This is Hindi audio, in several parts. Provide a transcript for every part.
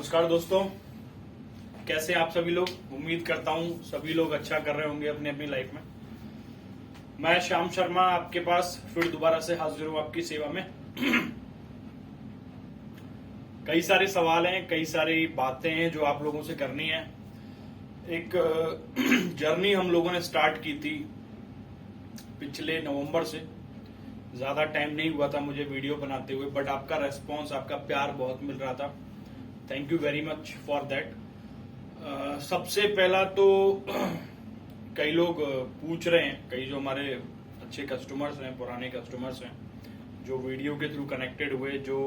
नमस्कार दोस्तों, कैसे आप सभी लोग। उम्मीद करता हूं सभी लोग अच्छा कर रहे होंगे अपनी अपनी लाइफ में। मैं श्याम शर्मा आपके पास फिर दोबारा से हाजिर हूं आपकी सेवा में। कई सारे सवाल हैं, कई सारी बातें हैं जो आप लोगों से करनी है। एक जर्नी हम लोगों ने स्टार्ट की थी पिछले नवंबर से। ज्यादा टाइम नहीं हुआ था मुझे वीडियो बनाते हुए, बट आपका रेस्पॉन्स, आपका प्यार बहुत मिल रहा था। Thank you very much for that. सबसे पहला तो कई लोग पूछ रहे हैं, कई जो हमारे अच्छे कस्टमर्स हैं, पुराने कस्टमर्स हैं, जो वीडियो के थ्रू कनेक्टेड हुए, जो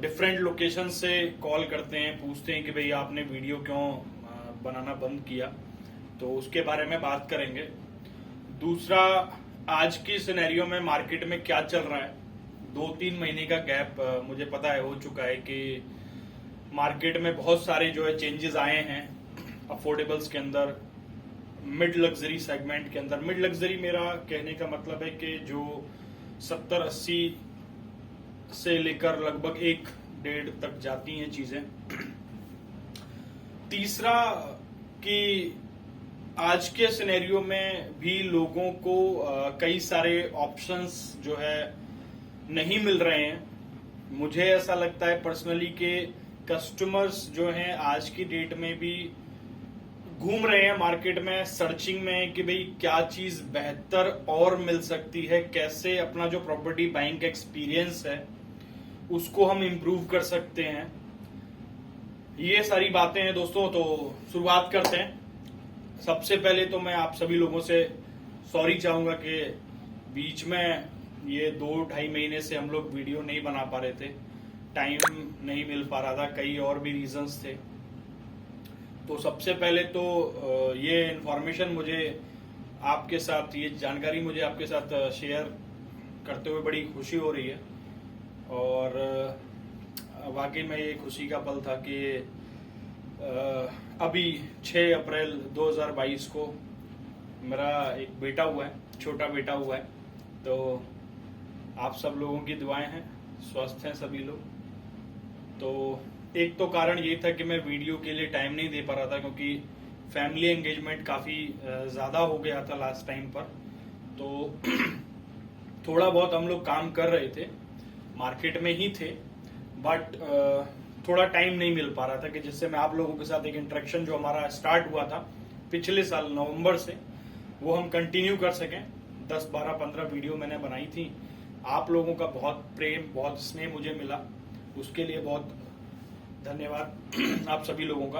डिफरेंट लोकेशन से कॉल करते हैं, पूछते हैं कि भाई आपने वीडियो क्यों बनाना बंद किया। तो उसके बारे में बात करेंगे। दूसरा, आज की सिनेरियो में मार्केट में क्या चल रहा है। 2-3 महीने का गैप मुझे पता है हो चुका है कि मार्केट में बहुत सारे जो है चेंजेस आए हैं अफोर्डेबल्स के अंदर, मिड लग्जरी सेगमेंट के अंदर। मिड लग्जरी मेरा कहने का मतलब है कि जो 70-80 से लेकर लगभग 1-1.5 तक जाती हैं चीजें। तीसरा कि आज के सिनेरियो में भी लोगों को कई सारे ऑप्शंस जो है नहीं मिल रहे हैं। मुझे ऐसा लगता है पर्सनली कि कस्टमर्स जो हैं आज की डेट में भी घूम रहे हैं मार्केट में, सर्चिंग में कि भाई क्या चीज बेहतर और मिल सकती है, कैसे अपना जो प्रॉपर्टी बाइंग का एक्सपीरियंस है उसको हम इम्प्रूव कर सकते हैं। ये सारी बातें हैं दोस्तों, तो शुरुआत करते हैं। सबसे पहले तो मैं आप सभी लोगों से सॉरी चाहूंगा कि बीच में ये 2-2.5 महीने से हम लोग वीडियो नहीं बना पा रहे थे, टाइम नहीं मिल पा रहा था, कई और भी रीजंस थे। तो सबसे पहले तो ये इन्फॉर्मेशन मुझे आपके साथ, ये जानकारी मुझे आपके साथ शेयर करते हुए बड़ी खुशी हो रही है। और वाकई में ये खुशी का पल था कि अभी 6 अप्रैल 2022 को मेरा एक बेटा हुआ है, छोटा बेटा हुआ है। तो आप सब लोगों की दुआएं हैं, स्वस्थ हैं सभी लोग। तो एक तो कारण ये था कि मैं वीडियो के लिए टाइम नहीं दे पा रहा था, क्योंकि फैमिली एंगेजमेंट काफी ज्यादा हो गया था लास्ट टाइम पर। तो थोड़ा बहुत हम लोग काम कर रहे थे, मार्केट में ही थे, बट थोड़ा टाइम नहीं मिल पा रहा था कि जिससे मैं आप लोगों के साथ एक इंटरेक्शन जो हमारा स्टार्ट हुआ था पिछले साल नवंबर से, वो हम कंटिन्यू कर सकें। 10, 12, 15 वीडियो मैंने बनाई थी। आप लोगों का बहुत प्रेम, बहुत स्नेह मुझे मिला, उसके लिए बहुत धन्यवाद आप सभी लोगों का।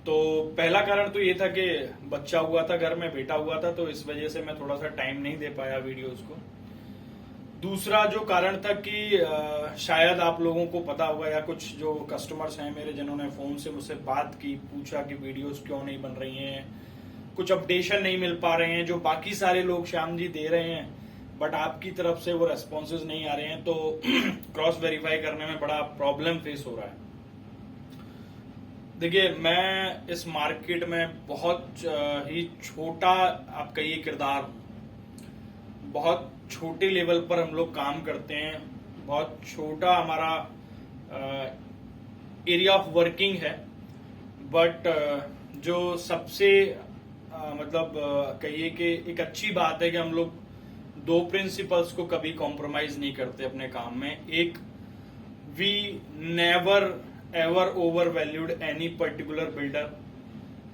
तो पहला कारण तो ये था कि बच्चा हुआ था, घर में बेटा हुआ था, तो इस वजह से मैं थोड़ा सा टाइम नहीं दे पाया वीडियोस को। दूसरा जो कारण था कि शायद आप लोगों को पता होगा, या कुछ जो कस्टमर्स हैं मेरे जिन्होंने फोन से मुझसे बात की, पूछा कि वीडियोस क्यों नहीं बन रही हैं, कुछ अपडेशन नहीं मिल पा रहे हैं जो बाकी सारे लोग श्याम जी दे रहे हैं, बट आपकी तरफ से वो रेस्पॉन्सेज नहीं आ रहे हैं। तो क्रॉस वेरीफाई करने में बड़ा प्रॉब्लम फेस हो रहा है। देखिए, मैं इस मार्केट में बहुत ही छोटा, आप कहिए, किरदार हूं। बहुत छोटे लेवल पर हम लोग काम करते हैं, बहुत छोटा हमारा एरिया ऑफ वर्किंग है। बट जो सबसे मतलब कहिए कि एक अच्छी बात है कि हम लोग 2 प्रिंसिपल्स को कभी कॉम्प्रोमाइज नहीं करते अपने काम में। एक, we never ever overvalued any particular builder.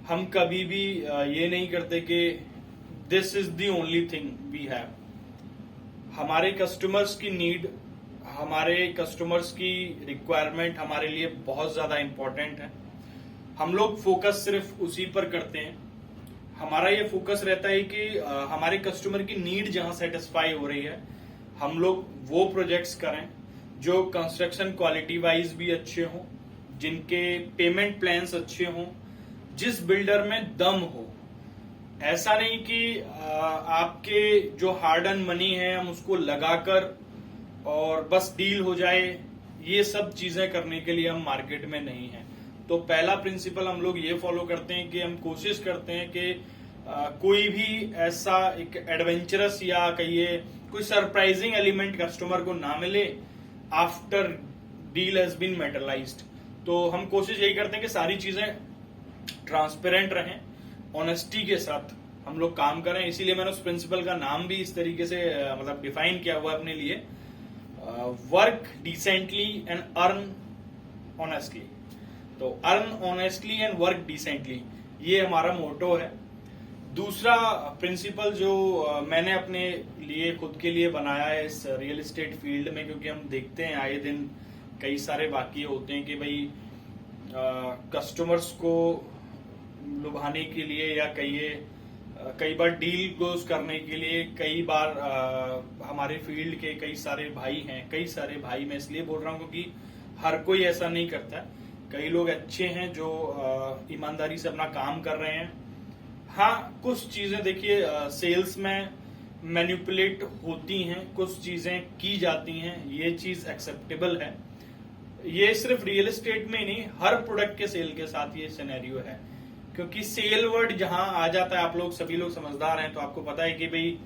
हम कभी भी ये नहीं करते कि this is the only thing we have. हमारे कस्टमर्स की नीड, हमारे कस्टमर्स की रिक्वायरमेंट हमारे लिए बहुत ज्यादा इंपॉर्टेंट है। हम लोग फोकस सिर्फ उसी पर करते हैं। हमारा ये फोकस रहता है कि हमारे कस्टमर की नीड जहां सेटिस्फाई हो रही है, हम लोग वो प्रोजेक्ट्स करें जो कंस्ट्रक्शन क्वालिटी वाइज भी अच्छे हों, जिनके पेमेंट प्लान्स अच्छे हों, जिस बिल्डर में दम हो। ऐसा नहीं कि आपके जो हार्ड अर्न मनी है हम उसको लगाकर और बस डील हो जाए, ये सब चीजें करने के लिए हम मार्केट में नहीं है। तो पहला प्रिंसिपल हम लोग ये फॉलो करते हैं कि हम कोशिश करते हैं कि कोई भी ऐसा एक एडवेंचरस या कहिए कोई सरप्राइजिंग एलिमेंट कस्टमर को ना मिले after deal has been materialised. तो हम कोशिश यही करते हैं कि सारी चीजें ट्रांसपेरेंट रहें, ऑनेस्टी के साथ हम लोग काम करें। इसीलिए मैंने उस प्रिंसिपल का नाम भी इस तरीके से मतलब डिफाइन किया हुआ है अपने लिए, work decently and earn honestly. तो earn honestly and work decently, ये हमारा मोटो है। दूसरा प्रिंसिपल जो मैंने अपने लिए खुद के लिए बनाया है इस रियल एस्टेट फील्ड में, क्योंकि हम देखते हैं आए दिन कई सारे वाकये होते हैं कि भाई कस्टमर्स को लुभाने के लिए या कई बार डील क्लोज करने के लिए कई बार हमारे फील्ड के कई सारे भाई हैं, कई सारे भाई मैं इसलिए बोल रहा हूँ क्योंकि हर कोई ऐसा नहीं करता है। कई लोग अच्छे हैं जो ईमानदारी से अपना काम कर रहे हैं। हाँ, कुछ चीजें देखिए सेल्स में मैनिपुलेट होती हैं, कुछ चीजें की जाती हैं, ये चीज एक्सेप्टेबल है। ये सिर्फ रियल एस्टेट में ही नहीं, हर प्रोडक्ट के सेल के साथ ये सिनेरियो है, क्योंकि सेल वर्ड जहां आ जाता है, आप लोग सभी लोग समझदार हैं तो आपको पता है कि भाई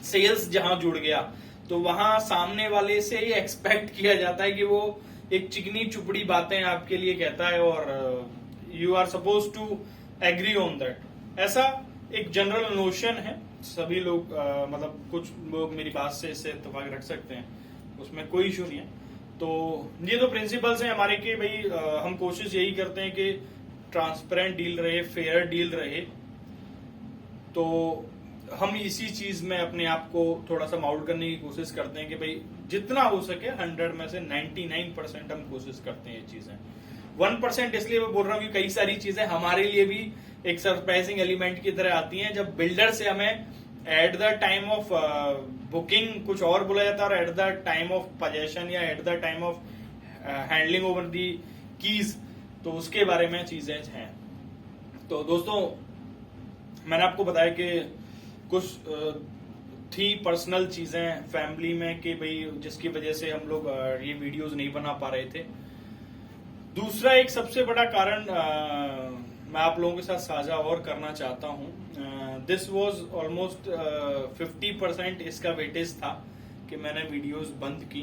सेल्स जहां जुड़ गया तो वहां सामने वाले से ये एक्सपेक्ट किया जाता है कि वो एक चिकनी चुपड़ी बातें आपके लिए कहता है और you are suppose to agree on that. ऐसा एक जनरल नोशन है, सभी लोग मतलब कुछ लोग मेरी बात से इससे इत्तेफाक रख सकते हैं, उसमें कोई इशू नहीं है। तो ये तो प्रिंसिपल्स हैं हमारे कि भाई हम कोशिश यही करते हैं कि ट्रांसपेरेंट डील रहे, फेयर डील रहे। तो हम इसी चीज में अपने आप को थोड़ा सा माउल्ट करने की कोशिश करते हैं कि भाई जितना हो सके 100 में से 99% हम कोशिश करते हैं ये चीजें। 1% इसलिए मैं बोल रहा हूँ कि कई सारी चीजें हमारे लिए भी एक सरप्राइजिंग एलिमेंट की तरह आती हैं जब बिल्डर से हमें at the time of booking कुछ और बोला जाता है और at the time of possession या at the time of handling over the keys, तो उसके बारे में चीजें हैं। तो दोस्तों, मैंने आपको बताया कि कुछ थी पर्सनल चीजें फैमिली में कि भाई जिसकी वजह से हम लोग ये वीडियोस नहीं बना पा रहे थे। दूसरा एक सबसे बड़ा कारण मैं आप लोगों के साथ साझा और करना चाहता हूं। दिस वाज ऑलमोस्ट 50% इसका वेटेज था कि मैंने वीडियोस बंद की।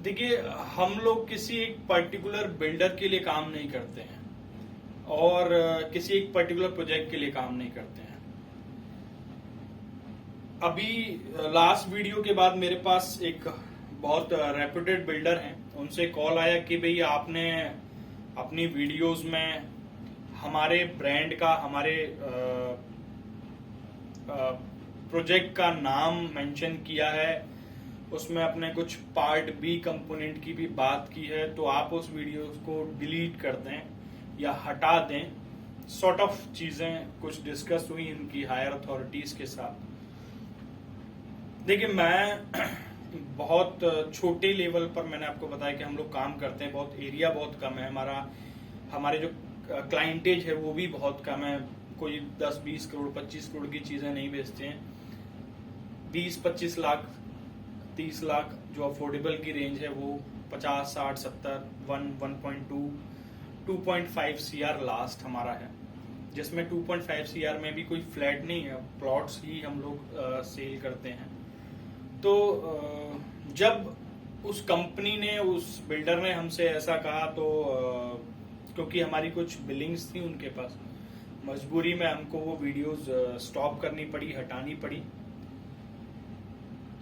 देखिए, हम लोग किसी एक पर्टिकुलर बिल्डर के लिए काम नहीं करते हैं और किसी एक पर्टिकुलर प्रोजेक्ट के लिए काम नहीं करते हैं। अभी लास्ट वीडियो के बाद मेरे पास एक बहुत रेप्यूटेड बिल्डर हैं, उनसे कॉल आया कि भाई आपने अपनी वीडियोस में हमारे ब्रांड का, हमारे प्रोजेक्ट का नाम मेंशन किया है, उसमें अपने कुछ पार्ट बी कंपोनेंट की भी बात की है, तो आप उस वीडियो को डिलीट कर दें या हटा दें। सॉर्ट ऑफ चीजें कुछ डिस्कस हुई इनकी हायर अथॉरिटीज के साथ। देखिए, मैं बहुत छोटे लेवल पर मैंने आपको बताया कि हम लोग काम करते हैं, बहुत एरिया बहुत कम है हमारे जो क्लाइंटेज है वो भी बहुत कम है। कोई 10-20 करोड़ 25 करोड़ की चीजें नहीं बेचते हैं। 20-25 लाख 30 लाख जो अफोर्डेबल की रेंज है वो 50 60 70 1.2 2.5 CR लास्ट हमारा है, जिसमें 2.5 CR में भी कोई फ्लैट नहीं है, प्लॉट्स ही हम लोग सेल करते हैं। तो जब उस कंपनी ने, उस बिल्डर ने हमसे ऐसा कहा तो क्योंकि हमारी कुछ बिलिंग्स थी उनके पास, मजबूरी में हमको वो वीडियोस स्टॉप करनी पड़ी, हटानी पड़ी।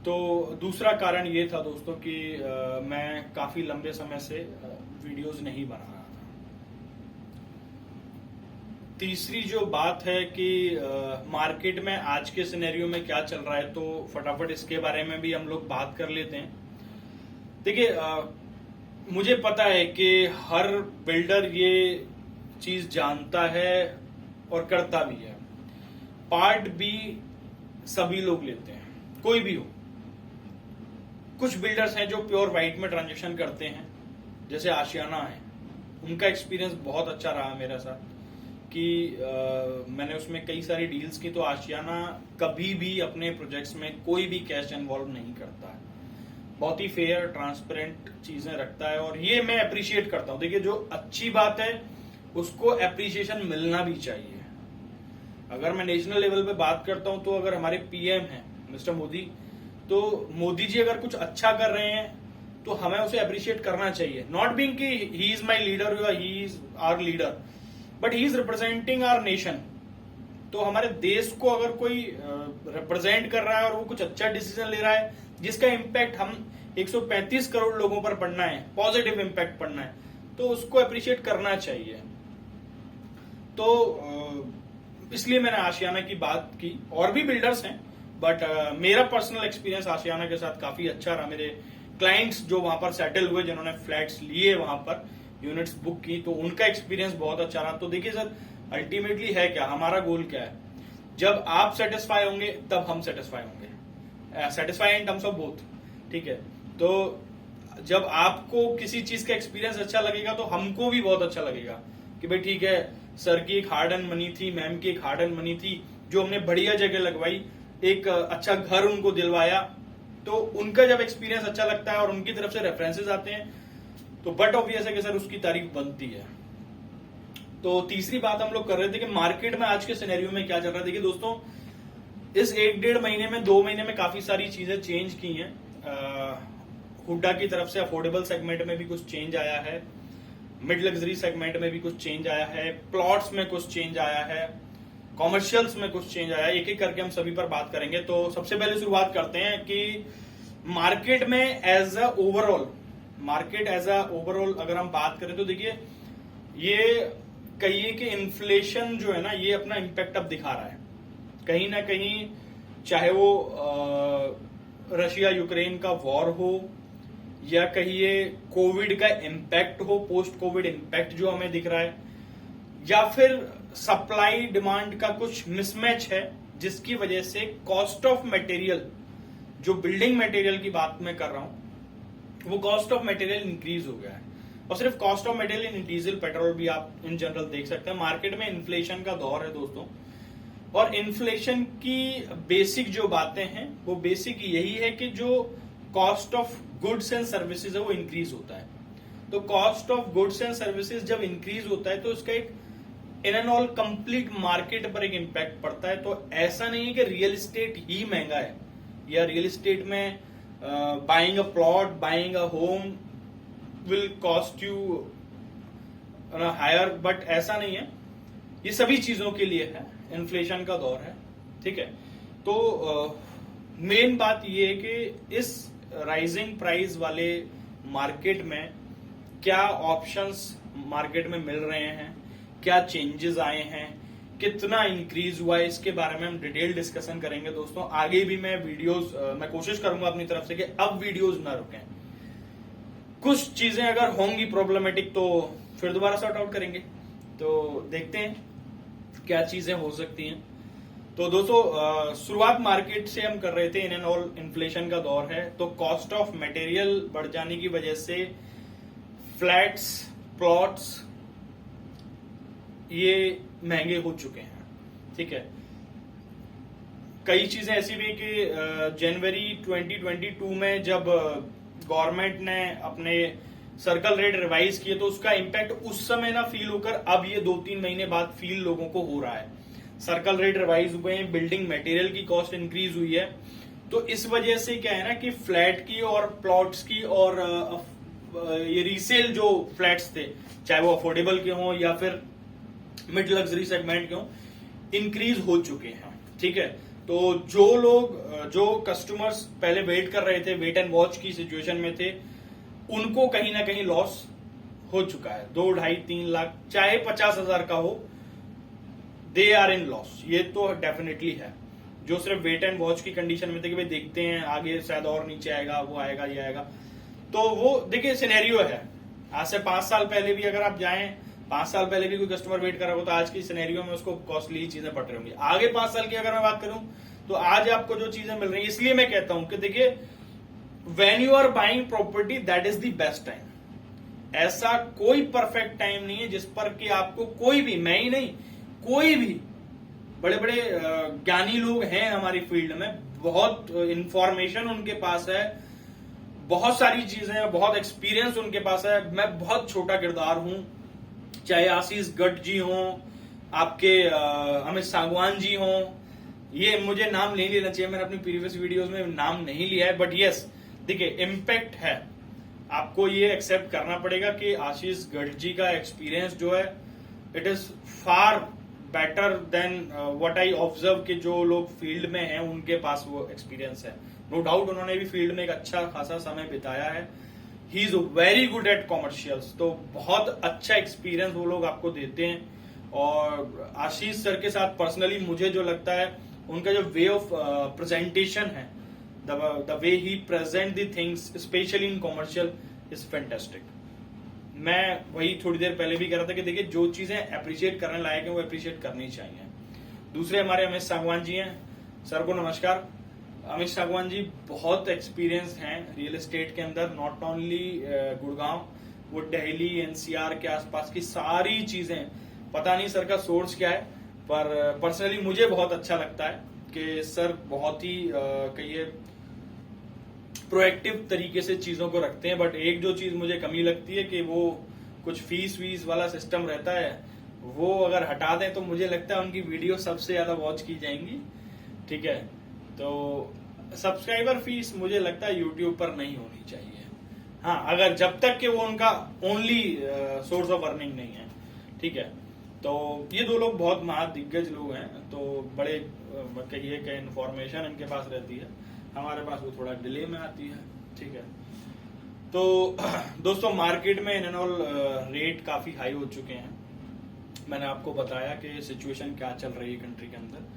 तो दूसरा कारण ये था दोस्तों कि मैं काफी लंबे समय से वीडियोस नहीं बना रहा था। तीसरी जो बात है कि मार्केट में आज के सिनेरियो में क्या चल रहा है, तो फटाफट इसके बारे में भी हम लोग बात कर लेते हैं। देखिए, मुझे पता है कि हर बिल्डर ये चीज जानता है और करता भी है। पार्ट बी सभी लोग लेते हैं, कोई भी हो। कुछ बिल्डर्स हैं जो प्योर वाइट में ट्रांजेक्शन करते हैं, जैसे आशियाना है, उनका एक्सपीरियंस बहुत अच्छा रहा मेरे साथ कि मैंने उसमें कई सारी डील्स की। तो आशियाना कभी भी अपने प्रोजेक्ट्स में कोई भी कैश इन्वॉल्व नहीं करता है, बहुत ही फेयर ट्रांसपेरेंट चीजें रखता है और ये मैं अप्रिशिएट करता हूं। देखिए, जो अच्छी बात है उसको अप्रिशिएशन मिलना भी चाहिए। अगर मैं नेशनल लेवल पे बात करता हूं तो अगर हमारे पीएम हैं मिस्टर मोदी, तो मोदी जी अगर कुछ अच्छा कर रहे हैं तो हमें उसे अप्रिशिएट करना चाहिए। नॉट बीइंग कि ही इज माई लीडर या he is our leader, but he is representing our nation. तो हमारे देश को अगर कोई रिप्रेजेंट कर रहा है और वो कुछ अच्छा डिसीजन ले रहा है जिसका इम्पैक्ट हम 135 करोड़ लोगों पर पड़ना है, पॉजिटिव इम्पैक्ट पड़ना है, तो उसको अप्रिशिएट करना चाहिए। तो इसलिए मैंने आशियाना की बात की। और भी बिल्डर्स हैं, बट मेरा पर्सनल एक्सपीरियंस आशियाना के साथ काफी अच्छा रहा। मेरे क्लाइंट्स जो वहां पर सेटल हुए, जिन्होंने फ्लैट्स लिए, वहां पर यूनिट्स बुक की, तो उनका एक्सपीरियंस बहुत अच्छा रहा। तो देखिए सर, अल्टीमेटली है क्या, हमारा गोल क्या है? जब आप सेटिस्फाई होंगे तब हम सेटिस्फाई होंगे, satisfy in terms of both, ठीक है। तो जब आपको किसी चीज का एक्सपीरियंस अच्छा लगेगा तो हमको भी बहुत अच्छा लगेगा कि भाई ठीक है, सर की एक हार्ड एंड मनी थी, मैम की एक हार्ड एंड मनी थी, जो हमने बढ़िया जगह लगवाई, एक अच्छा घर उनको दिलवाया। तो उनका जब एक्सपीरियंस अच्छा लगता है और उनकी तरफ से रेफरेंसेस आते हैं, तो बट ऑब्वियस है कि सर उसकी तारीफ बनती है। तो तीसरी बात हम लोग कर रहे थे कि मार्केट में आज के सिनेरियो में क्या चल रहा है। देखिए दोस्तों, इस 1-1.5 महीने में, 2 महीने में काफी सारी चीजें चेंज की हैं। हुड्डा की तरफ से अफोर्डेबल सेगमेंट में भी कुछ चेंज आया है, मिड लग्जरी सेगमेंट में भी कुछ चेंज आया है, प्लॉट्स में कुछ चेंज आया है, कॉमर्शियल्स में कुछ चेंज आया है। एक एक करके हम सभी पर बात करेंगे। तो सबसे पहले शुरुआत करते हैं कि मार्केट में एज अ ओवरऑल अगर हम बात करें तो देखिए, ये कहिए कि इन्फ्लेशन जो है ना, ये अपना इम्पैक्ट अब दिखा रहा है कहीं ना कहीं, चाहे वो रशिया यूक्रेन का वॉर हो, या कहिए कोविड का इम्पैक्ट हो, पोस्ट कोविड इम्पैक्ट जो हमें दिख रहा है, या फिर सप्लाई डिमांड का कुछ मिसमैच है, जिसकी वजह से कॉस्ट ऑफ मटेरियल, जो बिल्डिंग मटेरियल की बात मैं कर रहा हूं, वो कॉस्ट ऑफ मटेरियल इंक्रीज हो गया है। और सिर्फ cost of material in diesel petrol भी आप इन जनरल देख सकते हैं। मार्केट में इन्फ्लेशन का दौर है दोस्तों, और इन्फ्लेशन की बेसिक जो बातें हैं, वो बेसिक यही है कि जो cost of goods and services है वो इंक्रीज होता है। तो cost of goods and services जब इंक्रीज होता है तो इसका एक in and all complete market पर एक इम्पैक्ट पड़ता है। तो ऐसा नहीं है कि रियल एस्टेट ही महंगा है, या रियल एस्टेट में buying a plot, buying a home will cost you hire, but ऐसा नहीं है। ये सभी चीजों के लिए है, इन्फ्लेशन का दौर है, ठीक है। तो मेन बात ये है कि इस राइजिंग प्राइस वाले मार्केट में क्या ऑप्शंस मार्केट में मिल रहे हैं, क्या चेंजेस आए हैं, कितना इंक्रीज हुआ है, इसके बारे में हम डिटेल डिस्कशन करेंगे दोस्तों। आगे भी मैं वीडियोस मैं कोशिश करूंगा अपनी तरफ से कि अब वीडियोस ना रुकें। कुछ चीजें अगर होंगी प्रॉब्लमेटिक तो फिर दोबारा सॉर्ट आउट करेंगे। तो देखते हैं क्या चीजें हो सकती हैं। तो दोस्तों, शुरुआत मार्केट से हम कर रहे थे। इन एंड ऑल इन्फ्लेशन का दौर है, तो कॉस्ट ऑफ मटेरियल बढ़ जाने की वजह से फ्लैट्स, प्लॉट्स ये महंगे हो चुके हैं, ठीक है। कई चीजें ऐसी भी कि जनवरी 2022 में जब गवर्नमेंट ने अपने सर्कल रेट रिवाइज किए, तो उसका इम्पैक्ट उस समय ना फील होकर अब ये 2-3 महीने बाद फील लोगों को हो रहा है। सर्कल रेट रिवाइज हुए हैं, बिल्डिंग मटेरियल की कॉस्ट इंक्रीज हुई है। तो इस वजह से क्या है ना कि फ्लैट की और प्लॉट्स की और ये रीसेल जो फ्लैट्स थे, चाहे वो अफोर्डेबल के हों या फिर मिड लग्जरी सेगमेंट के हों, इंक्रीज हो चुके हैं, ठीक है। तो जो लोग, जो कस्टमर्स पहले वेट कर रहे थे, वेट एंड वॉच की सिचुएशन में थे, उनको कहीं ना कहीं लॉस हो चुका है। 2, 2.5, 3 लाख, चाहे 50,000 का हो, दे आर इन लॉस। ये तो डेफिनेटली है। जो सिर्फ वेट एंड वॉच की कंडीशन में थे कि भाई देखते हैं आगे शायद और नीचे आएगा, वो आएगा, ये आएगा, तो वो देखिए सिनेरियो है। आज से 5 साल पहले भी अगर आप जाएं, 5 साल पहले भी कोई कस्टमर वेट कर रहा हो, तो आज की सिनेरियो में उसको कॉस्टली चीजें पड़ रही होंगी। आगे 5 साल की अगर मैं बात करूं तो आज आपको जो चीजें मिल रही है, इसलिए मैं कहता हूं कि देखिए, when you are buying property that is the best time. ऐसा कोई परफेक्ट टाइम नहीं है जिस पर कि आपको कोई भी, मैं ही नहीं, कोई भी बड़े बड़े ज्ञानी लोग हैं हमारी फील्ड में, बहुत इंफॉर्मेशन उनके पास है, बहुत सारी चीजें हैं, बहुत एक्सपीरियंस उनके पास है। मैं बहुत छोटा किरदार हूं, चाहे आशीष गढ़ जी हों, आपके अमित सांगवान जी हों, ये मुझे नाम नहीं लेना चाहिए, मैंने अपनी प्रीवियस वीडियोस में नाम नहीं लिया है, बट यस देखिए इम्पैक्ट है। आपको ये एक्सेप्ट करना पड़ेगा कि आशीष गढ़ जी का एक्सपीरियंस जो है it is far better than what I observe कि जो लोग फील्ड में हैं उनके पास वो एक्सपीरियंस है। नो डाउट उन्होंने भी फील्ड में एक अच्छा खासा समय बिताया है। He is very good at commercials, तो बहुत अच्छा एक्सपीरियंस वो लोग आपको देते हैं। और आशीष सर के साथ पर्सनली मुझे जो लगता है उनका जो वे ऑफ प्रेजेंटेशन है, the way he present the things specially in commercial is fantastic. मैं वही थोड़ी देर पहले भी कह रहा था कि देखिए जो चीजें अप्रिशिएट करने लायक है वो अप्रिशिएट करनी चाहिए। दूसरे हमारे अमित सागवान जी हैं, सर को नमस्कार। अमित सागवान जी बहुत एक्सपीरियंस हैं रियल एस्टेट के अंदर, नॉट ओनली गुड़गांव, वो दिल्ली एनसीआर के आसपास की सारी चीजें, पता नहीं सर का सोर्स क्या है, पर पर्सनली मुझे बहुत अच्छा लगता है कि सर बहुत ही कहिए प्रोएक्टिव तरीके से चीजों को रखते हैं। बट एक जो चीज मुझे कमी लगती है कि वो कुछ फीस वीस वाला सिस्टम रहता है, वो अगर हटा दें तो मुझे लगता है उनकी वीडियो सबसे ज्यादा वॉच की जाएंगी। ठीक है, तो सब्सक्राइबर फीस मुझे लगता है यूट्यूब पर नहीं होनी चाहिए। हाँ, अगर जब तक कि वो उनका ओनली सोर्स ऑफ अर्निंग नहीं है। ठीक है, तो ये दो लोग बहुत महादिग्गज लोग हैं, तो बड़े कहिए कि इन्फॉर्मेशन इनके पास रहती है, हमारे पास वो थोड़ा डिले में आती है। ठीक है, तो दोस्तों मार्केट में इन एंड ऑल रेट काफी हाई हो चुके हैं। मैंने आपको बताया कि सिचुएशन क्या चल रही है कंट्री के अंदर।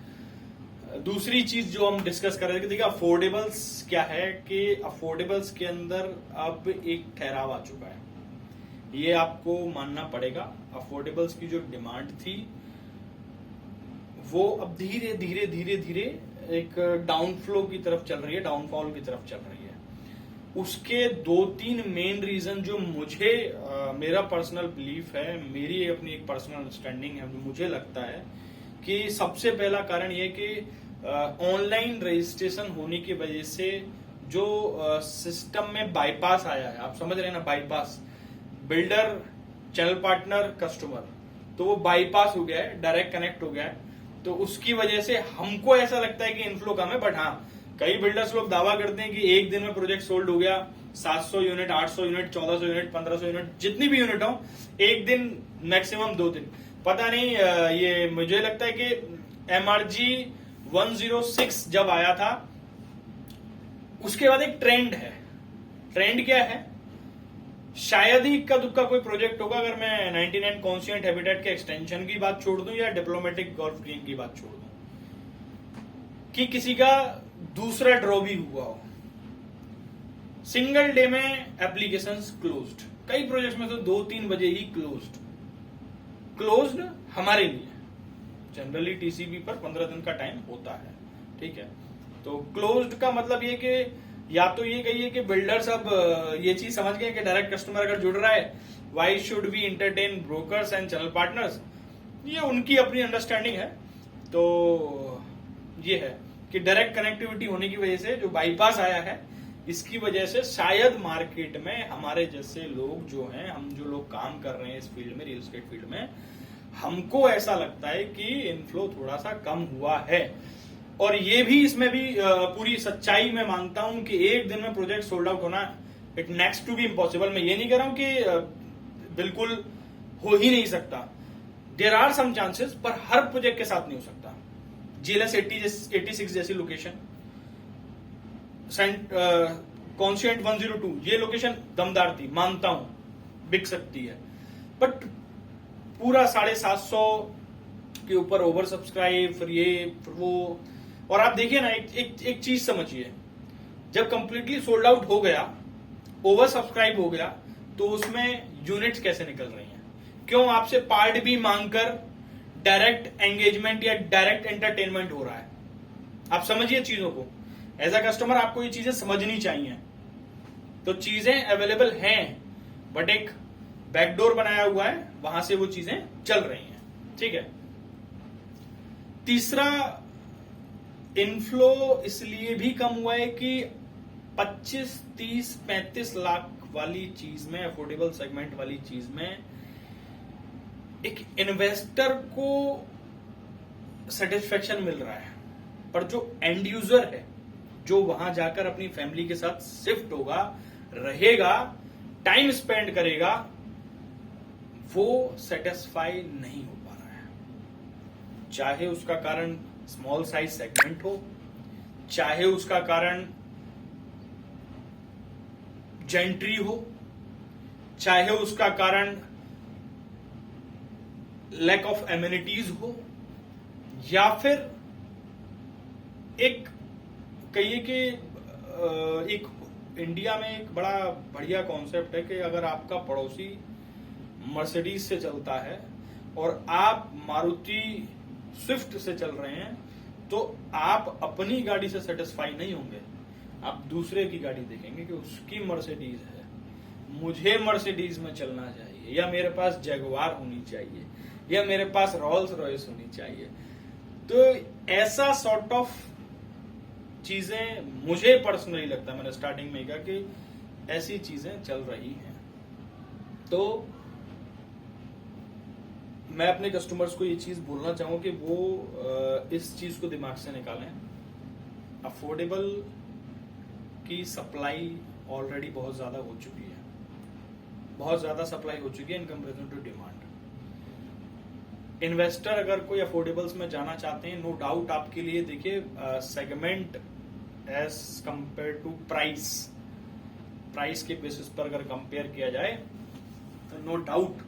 दूसरी चीज जो हम डिस्कस कर रहे थे, देखिए अफोर्डेबल्स क्या है कि अफोर्डेबल्स के अंदर अब एक ठहराव आ चुका है, ये आपको मानना पड़ेगा। अफोर्डेबल्स की जो डिमांड थी वो अब धीरे धीरे धीरे धीरे एक डाउनफ्लो की तरफ चल रही है, डाउनफॉल की तरफ चल रही है। उसके 2-3 मेन रीजन जो मुझे मेरा पर्सनल बिलीफ है, मेरी अपनी एक पर्सनल अंडरस्टैंडिंग है, मुझे लगता है कि सबसे पहला कारण ये कि ऑनलाइन रजिस्ट्रेशन होने की वजह से जो सिस्टम में बाईपास आया है, आप समझ रहे हैं ना, bypass builder channel partner customer, तो वो बाईपास हो गया है, डायरेक्ट कनेक्ट हो गया है। तो उसकी वजह से हमको ऐसा लगता है कि इनफ्लो कम है। बट हाँ, कई बिल्डर्स लोग दावा करते हैं कि एक दिन में प्रोजेक्ट सोल्ड हो गया, 700 यूनिट, 800 यूनिट, 1400 यूनिट, 1500 यूनिट, जितनी भी यूनिट हो, एक दिन मैक्सिमम 2 दिन। पता नहीं, ये मुझे लगता है कि MRG 106 जब आया था उसके बाद एक ट्रेंड है। ट्रेंड क्या है? शायद ही इक्का दुक्का कोई प्रोजेक्ट होगा, अगर मैं 99 कॉन्स्टिट्यूएंट हैबिटेट के एक्सटेंशन की बात छोड़ दूं या डिप्लोमेटिक गोल्फ ग्रीन की बात छोड़ दूं, कि किसी का दूसरा ड्रॉ भी हुआ हो। सिंगल डे में एप्लीकेशंस क्लोज्ड, कई प्रोजेक्ट्स में तो 2-3 बजे ही क्लोज्ड हमारे लिए। जनरली टीसीबी पर 15 दिन का टाइम होता है। ठीक है, तो क्लोज्ड का मतलब ये कि या तो ये कहिए कि बिल्डर्स अब ये चीज समझ गए कि डायरेक्ट कस्टमर अगर जुड़ रहा है, why should we entertain brokers and channel partners, ये उनकी अपनी अंडरस्टैंडिंग है। तो ये है कि डायरेक्ट कनेक्टिविटी होने की वजह से जो बाईपास आया है, इसकी वजह से शायद मार्केट में हमारे जैसे लोग जो हैं, हम जो लोग काम कर रहे हैं इस फील्ड में, रियल एस्टेट फील्ड में, हमको ऐसा लगता है कि इनफ्लो थोड़ा सा कम हुआ है। और ये भी इसमें भी पूरी सच्चाई में मानता हूं कि एक दिन में प्रोजेक्ट सोल्ड आउट होना it next to be impossible. मैं ये नहीं कह रहा हूं कि बिल्कुल हो ही नहीं सकता, देयर आर सम चांसेस, पर हर प्रोजेक्ट के साथ नहीं हो सकता। GLS 86 जैसी लोकेशन, कॉन्स्टिट्यूएंट 102, ये लोकेशन दमदार थी, मानता हूं बिक सकती है, बट पूरा 750 के ऊपर ओवर सब्सक्राइब, फिर ये फिर वो। और आप देखिए ना, एक चीज समझिए, जब कंप्लीटली सोल्ड आउट हो गया, ओवर सब्सक्राइब हो गया, तो उसमें यूनिट्स कैसे निकल रही हैं? क्यों? आपसे पार्ट भी मांगकर डायरेक्ट एंगेजमेंट या डायरेक्ट एंटरटेनमेंट हो रहा है। आप समझिए चीजों को, एज अ कस्टमर आपको ये चीजें समझनी चाहिए। तो चीजें अवेलेबल हैं, बट एक बैकडोर बनाया हुआ है, वहां से वो चीजें चल रही हैं। ठीक है, तीसरा, इनफ्लो इसलिए भी कम हुआ है कि 25, 30, 35 लाख वाली चीज में, अफोर्डेबल सेगमेंट वाली चीज में, एक इन्वेस्टर को सेटिस्फेक्शन मिल रहा है, पर जो एंड यूजर है, जो वहां जाकर अपनी फैमिली के साथ शिफ्ट होगा, रहेगा, टाइम स्पेंड करेगा वो सेटिस्फाई नहीं हो पा रहा है। चाहे उसका कारण स्मॉल साइज सेगमेंट हो, चाहे उसका कारण जेंट्री हो, चाहे उसका कारण लैक ऑफ एम्यूनिटीज हो, या फिर एक कहिए कि एक इंडिया में एक बड़ा बढ़िया कॉन्सेप्ट है कि अगर आपका पड़ोसी मर्सिडीज से चलता है और आप मारुति स्विफ्ट से चल रहे हैं तो आप अपनी गाड़ी से सेटिस्फाई नहीं होंगे, आप दूसरे की गाड़ी देखेंगे कि उसकी मर्सिडीज है, मुझे मर्सिडीज में चलना चाहिए, या मेरे पास जैगुआर होनी चाहिए, या मेरे पास रोल्स रॉयस होनी चाहिए। तो ऐसा सॉर्ट ऑफ चीजें मुझे पर्सनली लगता है, मैंने स्टार्टिंग में कहा कि ऐसी चीजें चल रही हैं। तो मैं अपने कस्टमर्स को ये चीज बोलना चाहूंगा कि वो इस चीज को दिमाग से निकालें। अफोर्डेबल की सप्लाई ऑलरेडी बहुत ज्यादा हो चुकी है, बहुत ज्यादा सप्लाई हो चुकी है in comparison to demand. Investor अगर कोई अफोर्डेबल्स में जाना चाहते हैं, नो डाउट आपके लिए देखिए segment as compare to price के बेसिस पर अगर कंपेयर किया जाए तो नो डाउट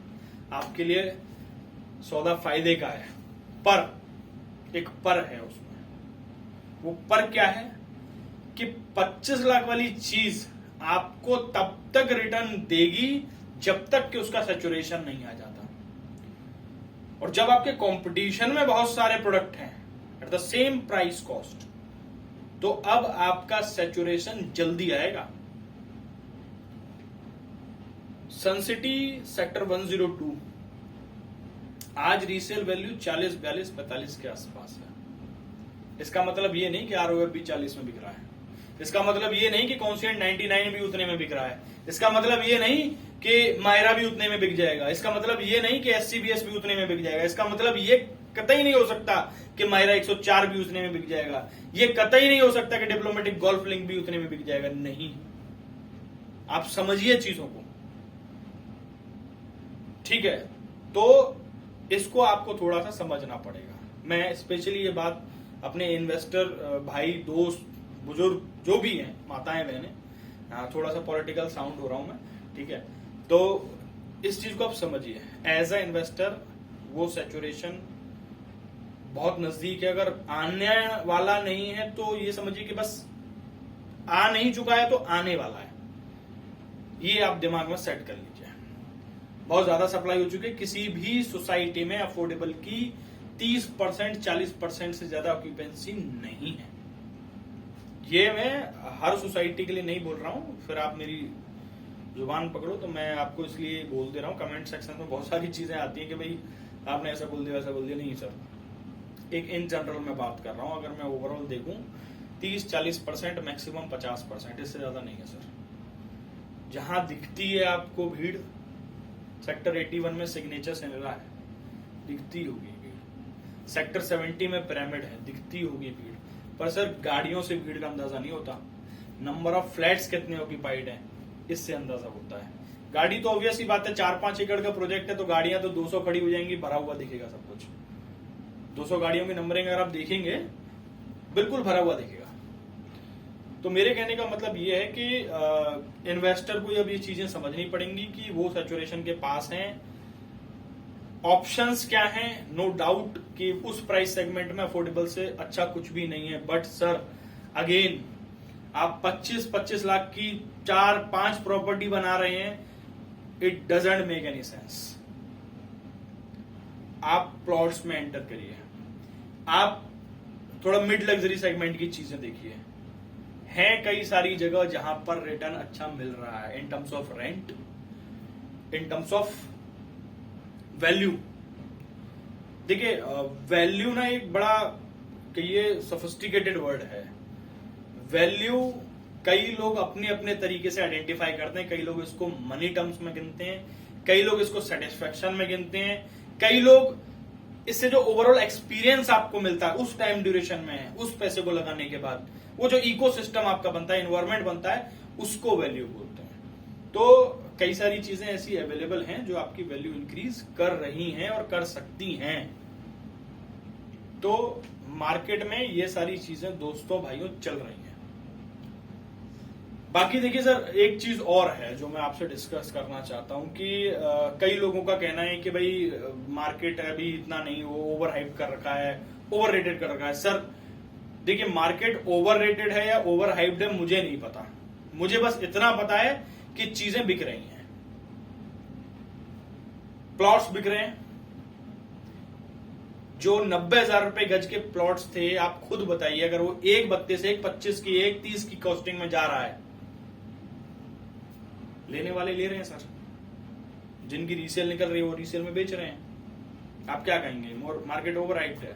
आपके लिए सौदा फायदे का है। पर एक पर है उसमें, वो पर क्या है कि 25 लाख वाली चीज आपको तब तक रिटर्न देगी जब तक कि उसका सैचुरेशन नहीं आ जाता। और जब आपके कंपटीशन में बहुत सारे प्रोडक्ट हैं at the same price cost, तो अब आपका सैचुरेशन जल्दी आएगा। सनसिटी सेक्टर 102 आज रीसेल वैल्यू 40, 42, 45 के आसपास है। इसका मतलब ये नहीं कि आरओएफ भी 40 में बिक रहा है, इसका मतलब ये नहीं कि कॉन्सियंट 99 भी उतने में बिक रहा है, इसका मतलब ये नहीं कि मायरा भी उतने में बिक जाएगा, इसका मतलब ये नहीं कि एससीबीएस भी उतने में बिक जाएगा, इसका मतलब ये कतई नहीं हो सकता कि मायरा 104 भी उतने में बिक जाएगा, ये कतई नहीं हो सकता कि डिप्लोमेटिक गोल्फ लिंक भी उतने में बिक जाएगा। नहीं, आप समझिए चीजों को, ठीक है? तो इसको आपको थोड़ा सा समझना पड़ेगा। मैं स्पेशली ये बात अपने इन्वेस्टर भाई, दोस्त, बुजुर्ग जो भी हैं, माताएं, बहनें, थोड़ा सा पॉलिटिकल साउंड हो रहा हूं मैं, ठीक है? तो इस चीज को आप समझिए, एज अ इन्वेस्टर वो सैचुरेशन बहुत नजदीक है। अगर आने वाला नहीं है तो ये समझिए कि बस आ नहीं चुका है तो आने वाला है, ये आप दिमाग में सेट कर लीजिए। बहुत ज्यादा सप्लाई हो चुकी है, किसी भी सोसाइटी में अफोर्डेबल की 30%, 40% से ज्यादा ऑक्यूपेंसी नहीं है। ये मैं हर सोसाइटी के लिए नहीं बोल रहा हूं, फिर आप मेरी जुबान पकड़ो तो मैं आपको इसलिए बोल दे रहा हूं। कमेंट सेक्शन में बहुत सारी चीजें आती हैं कि भाई आपने ऐसा बोल दिया, वैसा बोल दिया। नहीं सर, एक इन जनरल में बात कर रहा हूं। अगर मैं ओवरऑल देखूं 30-40%, मैक्सिमम 50%, इससे ज्यादा नहीं है सर। जहां दिखती है आपको भीड़, सेक्टर 81 में सिग्नेचर सेनेरा है, दिखती होगी भीड़। सेक्टर 70 में पिरामिड है, दिखती होगी भीड़। पर सर गाड़ियों से भीड़ का अंदाजा नहीं होता, नंबर ऑफ फ्लैट्स कितने ऑक्यूपाइड हैं इससे अंदाजा होता है। गाड़ी तो ऑब्वियस ही बात है, 4-5 एकड़ का प्रोजेक्ट है तो गाड़ियां तो 200 खड़ी हो जाएंगी, भरा हुआ दिखेगा सब कुछ। 200 गाड़ियों की नंबरिंग अगर आप देखेंगे बिल्कुल भरा हुआ दिखेगा। तो मेरे कहने का मतलब ये है कि इन्वेस्टर को अब ये चीजें समझनी पड़ेंगी कि वो सैचुरेशन के पास हैं। ऑप्शंस क्या हैं? नो डाउट कि उस प्राइस सेगमेंट में अफोर्डेबल से अच्छा कुछ भी नहीं है। बट सर अगेन, आप 25-25 लाख की 4-5 प्रॉपर्टी बना रहे हैं, it doesn't make any sense. आप प्लॉट्स में एंटर करिए, आप थोड़ा मिड लग्जरी सेगमेंट की चीजें देखिए। हैं कई सारी जगह जहां पर रिटर्न अच्छा मिल रहा है in terms of rent, in terms of value. देखिए वैल्यू ना एक बड़ा कहिए सोफिस्टिकेटेड वर्ड है। वैल्यू कई लोग अपने अपने तरीके से आइडेंटिफाई करते हैं। कई लोग इसको मनी टर्म्स में गिनते हैं, कई लोग इसको सेटिस्फेक्शन में गिनते हैं, कई लोग इससे जो ओवरऑल एक्सपीरियंस आपको मिलता है उस टाइम ड्यूरेशन में, उस पैसे को लगाने के बाद, वो जो इकोसिस्टम आपका बनता है, एनवायरमेंट बनता है, उसको वैल्यू बोलते हैं। तो कई सारी चीजें ऐसी अवेलेबल हैं जो आपकी वैल्यू इंक्रीज कर रही हैं और कर सकती हैं। तो मार्केट में ये सारी चीजें दोस्तों भाइयों चल रही हैं। बाकी देखिए सर, एक चीज और है जो मैं आपसे डिस्कस करना चाहता हूं कि कई लोगों का कहना है कि भाई मार्केट अभी इतना नहीं, वो ओवर हाइप कर रखा है, ओवर रेटेड कर रखा है। सर देखिए, मार्केट ओवर रेटेड है या ओवर हाइप्ड है मुझे नहीं पता, मुझे बस इतना पता है कि चीजें बिक रही हैं, प्लॉट्स बिक रहे हैं। जो 90,000 रुपए गज के प्लॉट्स थे, आप खुद बताइए, अगर वो 1,32 से 1,25 की 1,30 की कॉस्टिंग में जा रहा है, लेने वाले ले रहे हैं सर, जिनकी रीसेल निकल रही है वो रीसेल में बेच रहे हैं। आप क्या कहेंगे? मार्केट ओवर हाइप्ड है?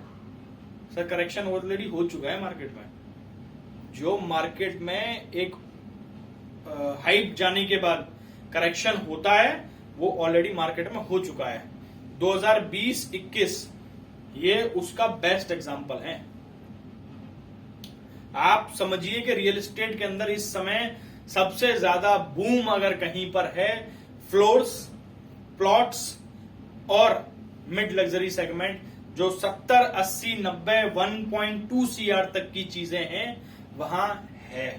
सर करेक्शन ऑलरेडी हो चुका है मार्केट में। जो मार्केट में एक हाइप जाने के बाद करेक्शन होता है वो ऑलरेडी मार्केट में हो चुका है। 2020-21 ये उसका बेस्ट एग्जांपल है। आप समझिए कि रियल एस्टेट के अंदर इस समय सबसे ज्यादा बूम अगर कहीं पर है, फ्लोर्स, प्लॉट्स और मिड लग्जरी सेगमेंट, जो 70, 80, 90, 1.2 CR तक की चीजें हैं, वहां है।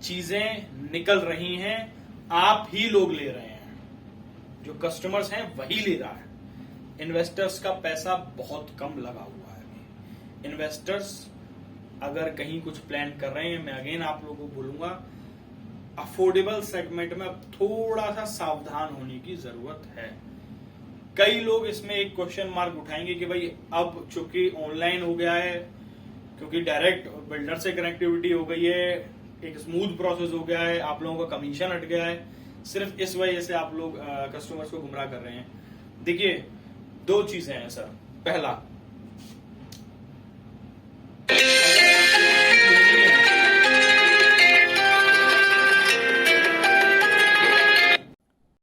चीजें निकल रही हैं, आप ही लोग ले रहे हैं, जो कस्टमर्स हैं वही ले रहा है। इन्वेस्टर्स का पैसा बहुत कम लगा हुआ है। इन्वेस्टर्स अगर कहीं कुछ प्लान कर रहे हैं, मैं अगेन आप लोगों को बोलूंगा, अफोर्डेबल सेगमेंट में अब थोड़ा सा सावधान होने की जरूरत है। कई लोग इसमें एक क्वेश्चन मार्क उठाएंगे कि भाई अब चूंकि ऑनलाइन हो गया है, क्योंकि डायरेक्ट बिल्डर से कनेक्टिविटी हो गई है, एक स्मूथ प्रोसेस हो गया है, आप लोगों का कमीशन हट गया है, सिर्फ इस वजह से आप लोग कस्टमर्स को गुमराह कर रहे हैं। देखिए, दो चीजें हैं सर। पहला,